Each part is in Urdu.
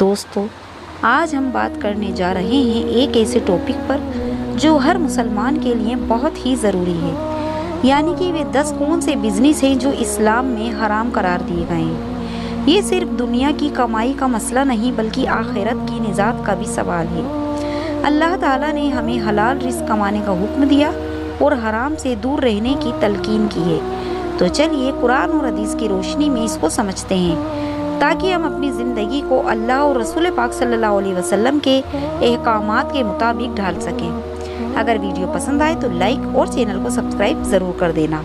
دوستو، آج ہم بات کرنے جا رہے ہیں ایک ایسے ٹاپک پر جو ہر مسلمان کے لیے بہت ہی ضروری ہے، یعنی کہ وہ 10 کون سے بزنس ہیں جو اسلام میں حرام قرار دیے گئے ہیں۔ یہ صرف دنیا کی کمائی کا مسئلہ نہیں بلکہ آخرت کی نجات کا بھی سوال ہے۔ اللہ تعالیٰ نے ہمیں حلال رزق کمانے کا حکم دیا اور حرام سے دور رہنے کی تلقین کی ہے۔ تو چلیے قرآن اور حدیث کی روشنی میں اس کو سمجھتے ہیں تاکہ ہم اپنی زندگی کو اللہ اور رسول پاک صلی اللہ علیہ وسلم کے احکامات کے مطابق ڈھال سکیں۔ اگر ویڈیو پسند آئے تو لائک اور چینل کو سبسکرائب ضرور کر دینا۔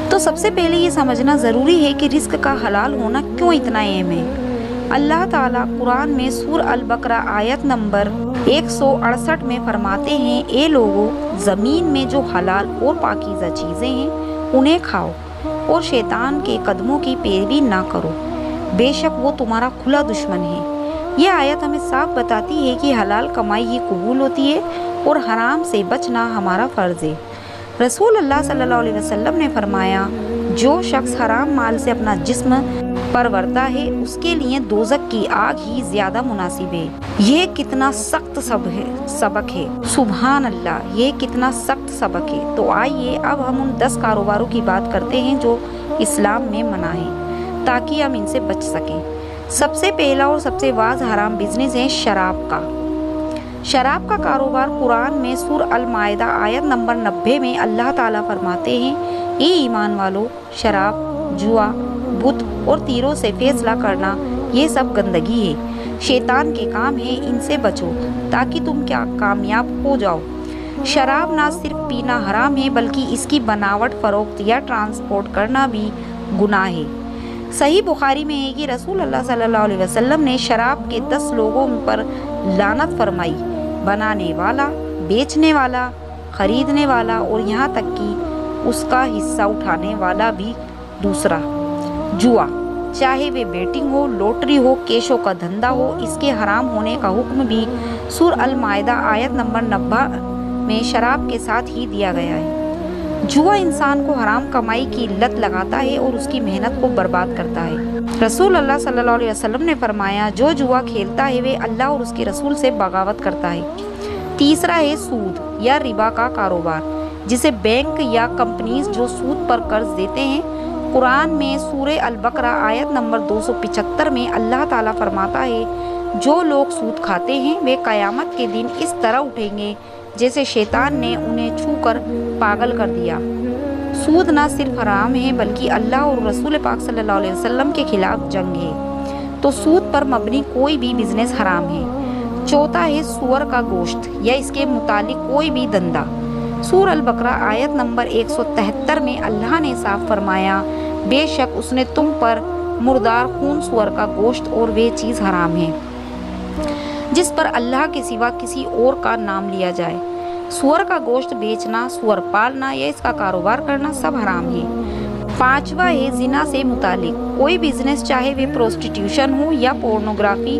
تو سب سے پہلے یہ سمجھنا ضروری ہے کہ رزق کا حلال ہونا کیوں اتنا اہم ہے۔ اللہ تعالیٰ قرآن میں سورہ البقرہ آیت نمبر 168 میں فرماتے ہیں، اے لوگو، زمین میں جو حلال اور پاکیزہ چیزیں ہیں انہیں کھاؤ اور شیطان کے قدموں کی پیروی نہ کرو، بے شک وہ تمہارا کھلا دشمن ہے۔ یہ آیت ہمیں صاف بتاتی ہے کہ حلال کمائی ہی قبول ہوتی ہے اور حرام سے بچنا ہمارا فرض ہے۔ رسول اللہ صلی اللہ علیہ وسلم نے فرمایا، جو شخص حرام مال سے اپنا جسم پرورتا ہے اس کے لیے دوزخ کی آگ ہی زیادہ مناسب ہے۔ یہ کتنا سخت سبق ہے، سبحان اللہ، یہ کتنا سخت سبق ہے۔ تو آئیے اب ہم ان 10 کاروباروں کی بات کرتے ہیں جو اسلام میں منع ہے تاکہ ہم ان سے بچ سکیں۔ سب سے پہلا اور سب سے واضح حرام بزنس ہے شراب کا۔ شراب کا کاروبار قرآن میں سورہ المائدہ آیت نمبر 90 میں اللہ تعالیٰ فرماتے ہیں، اے ایمان والو، شراب، جوا، بت اور تیروں سے فیصلہ کرنا یہ سب گندگی ہے، شیطان کے کام ہے، ان سے بچو تاکہ تم کیا کامیاب ہو جاؤ۔ شراب نہ صرف پینا حرام ہے بلکہ اس کی بناوٹ، فروخت یا ٹرانسپورٹ کرنا بھی گناہ ہے۔ صحیح بخاری میں ہے کہ رسول اللہ صلی اللہ علیہ وسلم نے شراب کے 10 لوگوں پر لعنت فرمائی، بنانے والا، بیچنے والا، خریدنے والا اور یہاں تک کہ اس کا حصہ اٹھانے والا بھی دوسرا۔ جوا، چاہے وہ بیٹنگ ہو، لوٹری ہو، کیشوں کا دھندا ہو، اس کے حرام ہونے کا حکم بھی سورہ المائدہ آیت نمبر 90 میں شراب کے ساتھ ہی دیا گیا ہے۔ جوا انسان کو حرام کمائی کی لت لگاتا ہے اور اس کی محنت کو برباد کرتا ہے۔ رسول اللہ صلی اللہ علیہ وسلم نے فرمایا، جو جوا کھیلتا ہے وہ اللہ اور اس کے رسول سے بغاوت کرتا ہے۔ تیسرا ہے سود یا ربا کا کاروبار، جسے بینک یا کمپنیز جو سود پر قرض دیتے ہیں۔ قرآن میں سورہ البقرہ آیت نمبر 275 میں اللہ تعالیٰ فرماتا ہے، جو لوگ سود کھاتے ہیں وہ قیامت کے دن اس طرح اٹھیں گے جیسے شیطان نے انہیں چھو کر پاگل کر دیا۔ سود نہ صرف حرام ہے بلکہ اللہ اور رسول پاک صلی اللہ علیہ وسلم کے خلاف جنگ ہے۔ تو سود پر مبنی کوئی بھی بزنس حرام ہے۔ چوتھا ہے سور کا گوشت یا اس کے متعلق کوئی بھی دھندا۔ سورہ البقرہ آیت نمبر 173 میں اللہ نے صاف فرمایا، بے شک اس نے تم پر مردار خون سور کا گوشت اور وہ چیز حرام ہے جس پر اللہ کے سوا کسی اور کا نام لیا جائے۔ سور کا گوشت بیچنا، سور پالنا یا اس کا کاروبار کرنا سب حرام ہے۔ پانچواں ہے زنا سے متعلق کوئی بزنس، چاہے وہ پروسٹیٹیوشن ہو یا پورنوگرافی۔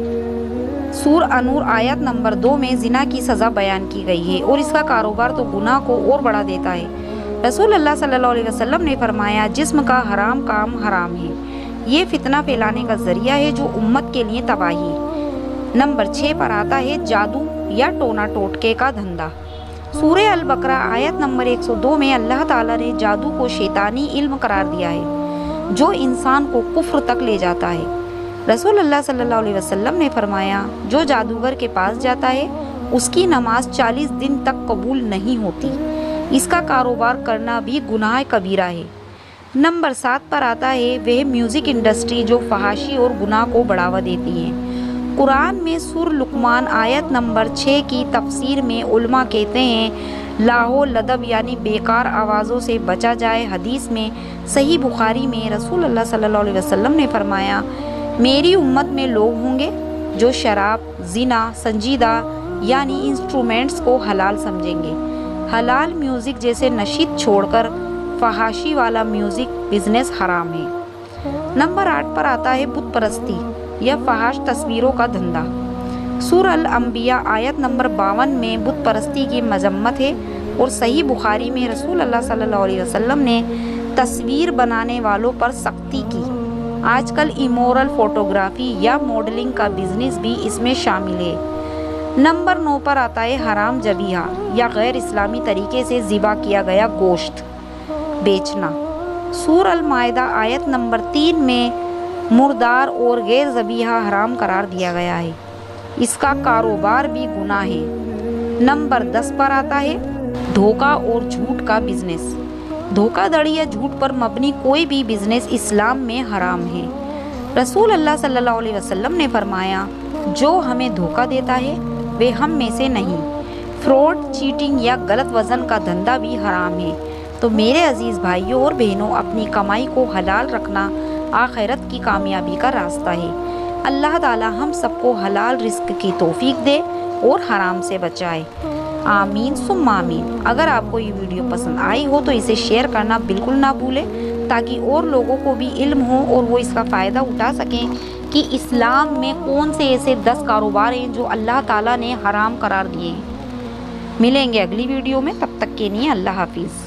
سورہ انور آیت نمبر 2 میں زنا کی سزا بیان کی گئی ہے اور اس کا کاروبار تو گناہ کو اور بڑھا دیتا ہے۔ رسول اللہ صلی اللہ علیہ وسلم نے فرمایا، جسم کا حرام کام حرام ہے، یہ فتنہ پھیلانے کا ذریعہ ہے جو امت کے لیے تباہی۔ نمبر 6 پر آتا ہے جادو یا ٹونا ٹوٹکے کا دھندا۔ سورہ البقرہ آیت نمبر 102 میں اللہ تعالیٰ نے جادو کو شیطانی علم قرار دیا ہے جو انسان کو کفر تک لے جاتا ہے۔ رسول اللہ صلی اللہ علیہ وسلم نے فرمایا، جو جادوگر کے پاس جاتا ہے اس کی نماز 40 دن تک قبول نہیں ہوتی، اس کا کاروبار کرنا بھی گناہ کبیرہ ہے۔ نمبر 7 پر آتا ہے وہ میوزک انڈسٹری جو فحاشی اور گناہ کو بڑھاوا دیتی ہے۔ قرآن میں سورہ لقمان آیت نمبر 6 کی تفسیر میں علماء کہتے ہیں، لاہو لدب یعنی بیکار آوازوں سے بچا جائے۔ حدیث میں صحیح بخاری میں رسول اللہ صلی اللہ علیہ وسلم نے فرمایا، میری امت میں لوگ ہوں گے جو شراب، زنا، سنجیدہ یعنی انسٹرومنٹس کو حلال سمجھیں گے۔ حلال میوزک جیسے نشید چھوڑ کر فحاشی والا میوزک بزنس حرام ہے۔ نمبر 8 پر آتا ہے بت پرستی یا فحش تصویروں کا دھندا۔ سورہ الانبیاء آیت نمبر 52 میں بت پرستی کی مذمت ہے اور صحیح بخاری میں رسول اللہ صلی اللہ علیہ وسلم نے تصویر بنانے والوں پر سختی کی۔ آج کل ایمورل فوٹوگرافی یا ماڈلنگ کا بزنس بھی اس میں شامل ہے۔ نمبر 9 پر آتا ہے حرام ذبیحہ یا غیر اسلامی طریقے سے ذبح کیا گیا گوشت بیچنا۔ سورہ المائدہ آیت نمبر 3 میں مردار اور غیر ذبیحہ حرام قرار دیا گیا ہے۔ اس کا کاروبار بھی گناہ ہے۔ نمبر 10 پر آتا ہے دھوکہ اور جھوٹ کا بزنس۔ دھوکہ دڑی یا جھوٹ پر مبنی کوئی بھی بزنس اسلام میں حرام ہے۔ رسول اللہ صلی اللہ علیہ وسلم نے فرمایا، جو ہمیں دھوکہ دیتا ہے وہ ہم میں سے نہیں۔ فراڈ، چیٹنگ یا غلط وزن کا دھندا بھی حرام ہے۔ تو میرے عزیز بھائیوں اور بہنوں، اپنی کمائی کو حلال رکھنا آخرت کی کامیابی کا راستہ ہے۔ اللہ تعالی ہم سب کو حلال رزق کی توفیق دے اور حرام سے بچائے۔ آمین ثم آمین۔ اگر آپ کو یہ ویڈیو پسند آئی ہو تو اسے شیئر کرنا بالکل نہ بھولیں، تاکہ اور لوگوں کو بھی علم ہو اور وہ اس کا فائدہ اٹھا سکیں کہ اسلام میں کون سے ایسے 10 کاروبار ہیں جو اللہ تعالیٰ نے حرام قرار دیے ہیں۔ ملیں گے اگلی ویڈیو میں، تب تک کے لیے اللہ حافظ۔